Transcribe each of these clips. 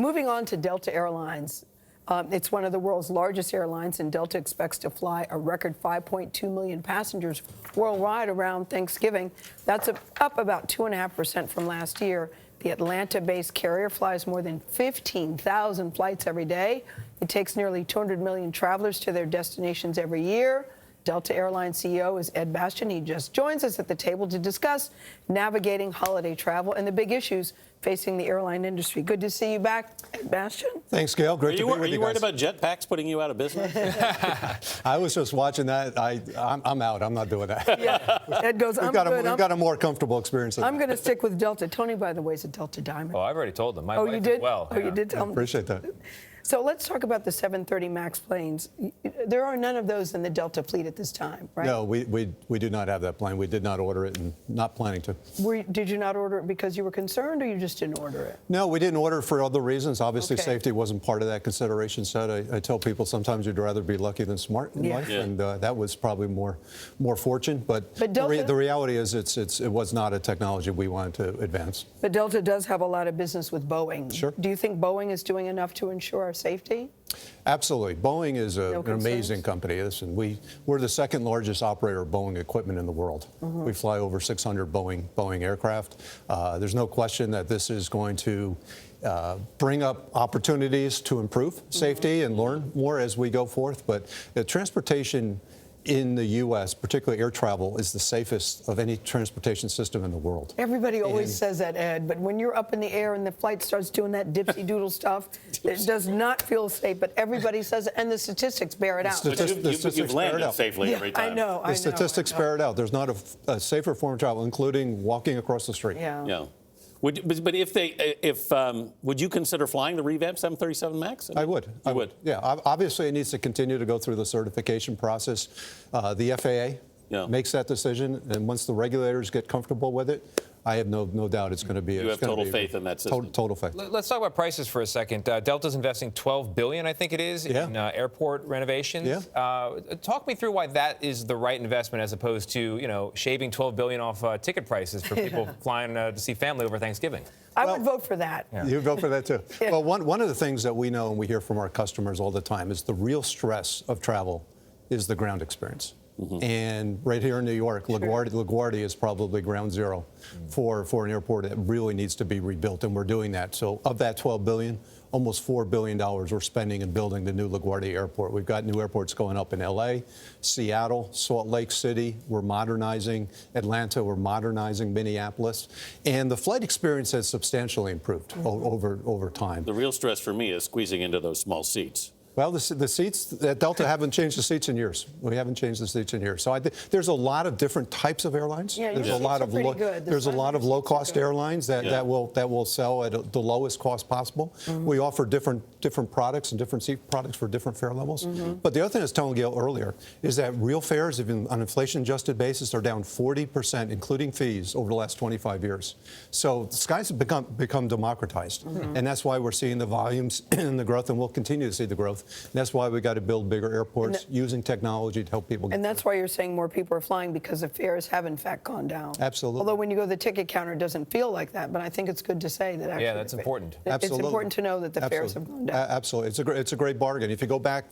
Moving on to Delta Airlines. It's one of the world's largest airlines, and Delta expects to fly a record 5.2 million passengers worldwide around Thanksgiving. That's up about 2.5% from last year. The Atlanta-based carrier flies more than 15,000 flights every day. It takes nearly 200 million travelers to their destinations every year. Delta Airlines CEO is Ed Bastian. He just joins us at the table to discuss navigating holiday travel and the big issues facing the airline industry. Good to see you back, Ed Bastian. Thanks, Gayle. Great to be with you. Are you worried about jetpacks putting you out of business? I was just watching that. I'm out. I'm not doing that. Yeah. Ed goes, We've got a more comfortable experience. I'm going to stick with Delta. Tony, by the way, is a Delta Diamond. Oh, I've already told them. My wife you did? As well. Oh, you did tell them. Appreciate that. So let's talk about the 730 MAX planes. There are none of those in the Delta fleet at this time, right? No, we do not have that plane. We did not order it and not planning to. Did you not order it because you were concerned, or you just didn't order it? No, we didn't order it for other reasons. Obviously, safety wasn't part of that consideration set. I tell people sometimes you'd rather be lucky than smart in life, and that was probably more fortune. But Delta, the reality is it was not a technology we wanted to advance. But Delta does have a lot of business with Boeing. Sure. Do you think Boeing is doing enough to ensure our safety? Absolutely. Boeing is an amazing company. Listen, we're the second largest operator of Boeing equipment in the world. We fly over 600 Boeing aircraft. There's no question that this is going to bring up opportunities to improve safety and learn more as we go forth. But transportation in the U.S., particularly air travel, is the safest of any transportation system in the world. Everybody always says that, Ed, but when you're up in the air and the flight starts doing that dipsy-doodle stuff, it does not feel safe, but everybody says it, and the statistics bear it out. You've landed safely every time. I know. The statistics bear it out. There's not a safer form of travel, including walking across the street. Yeah. Would you consider flying the revamped 737 MAX? I would. You would? Yeah. Obviously, it needs to continue to go through the certification process. The FAA makes that decision, and once the regulators get comfortable with it, I have no doubt it's going to be. You have total faith in that system. Total faith. Let's talk about prices for a second. Delta's investing $12 billion, I think it is, in airport renovations. Yeah. Talk me through why that is the right investment as opposed to, shaving $12 billion off ticket prices for people flying to see family over Thanksgiving. I would vote for that. Yeah. You vote for that too. Well, one of the things that we know and we hear from our customers all the time is the real stress of travel is the ground experience. And right here in New York, LaGuardia is probably ground zero for an airport that really needs to be rebuilt, and we're doing that. So of that $12 billion, almost $4 billion we're spending in building the new LaGuardia Airport. We've got new airports going up in L.A., Seattle, Salt Lake City. We're modernizing Atlanta. We're modernizing Minneapolis. And the flight experience has substantially improved over time. The real stress for me is squeezing into those small seats. Well, the seats at Delta haven't changed the seats in years. We haven't changed the seats in years. So there's a lot of different types of airlines. Yeah, there's a lot of low-cost airlines that will sell at the lowest cost possible. We offer different products and different seat products for different fare levels. But the other thing I was telling Gayle earlier is that real fares, even on an inflation-adjusted basis, are down 40%, including fees, over the last 25 years. So the skies have become democratized, and that's why we're seeing the volumes and the growth, and we'll continue to see the growth. And that's why we got to build bigger airports using technology to help people get And that's why you're saying more people are flying, because the fares have in fact gone down. Absolutely. Although when you go to the ticket counter, it doesn't feel like that, but I think it's good to say that actually. Yeah, that's important. It's important to know that the fares have gone down. Absolutely. It's a great bargain. If you go back,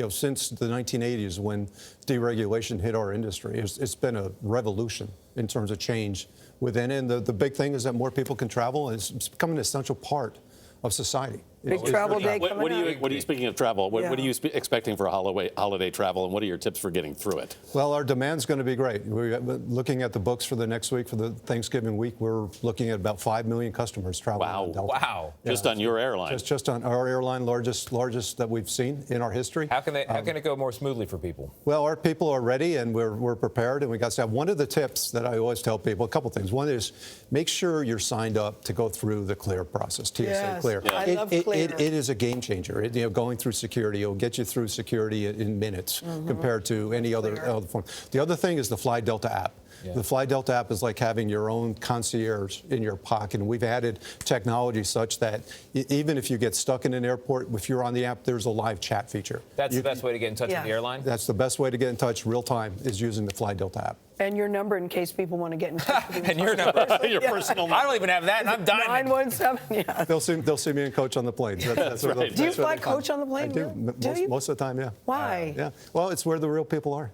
since the 1980s when deregulation hit our industry, it's been a revolution in terms of change within it. And the big thing is that more people can travel, and it's become an essential part of society. Big travel day coming up. What are you, speaking of travel, what are you expecting for holiday travel, and what are your tips for getting through it? Well, our demand's going to be great. We're looking at the books for the next week, for the Thanksgiving week. We're looking at about 5 million customers traveling. Wow. Just on your airline. Just on our airline, largest that we've seen in our history. How can it go more smoothly for people? Well, our people are ready, and we're prepared, and we got staff. One of the tips that I always tell people, a couple things. One is make sure you're signed up to go through the CLEAR process, TSA CLEAR. I love CLEAR. It is a game changer. Going through security, it'll get you through security in minutes compared to any other form. The other thing is the Fly Delta app. The Fly Delta app is like having your own concierge in your pocket. And we've added technology such that even if you get stuck in an airport, if you're on the app, there's a live chat feature. That's the best way to get in touch with the airline? That's the best way to get in touch real time is using the Fly Delta app. And your number in case people want to get in touch with you. And your number. Your personal number. I don't even have that, and I'm dying. 917, yeah. They'll see me and Coach on the plane. That's what right. Do you that's what fly they call it. Coach on the plane? I do. Really? Do you? Most of the time, yeah. Why? Yeah. Well, it's where the real people are.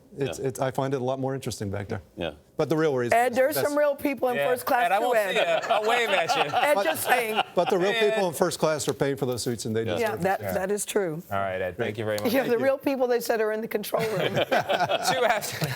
I find it a lot more interesting back there. Yeah. But the real reason. Ed, there's that's- some real people in first class Ed, I too, won't Ed. see you. I'll wave at you. Ed, just saying. But the real people in first class are paying for those suites, and they deserve Yeah, it. that is true. All right, Ed, thank you very much. Yeah, the real people they said are in the control room. 2 after.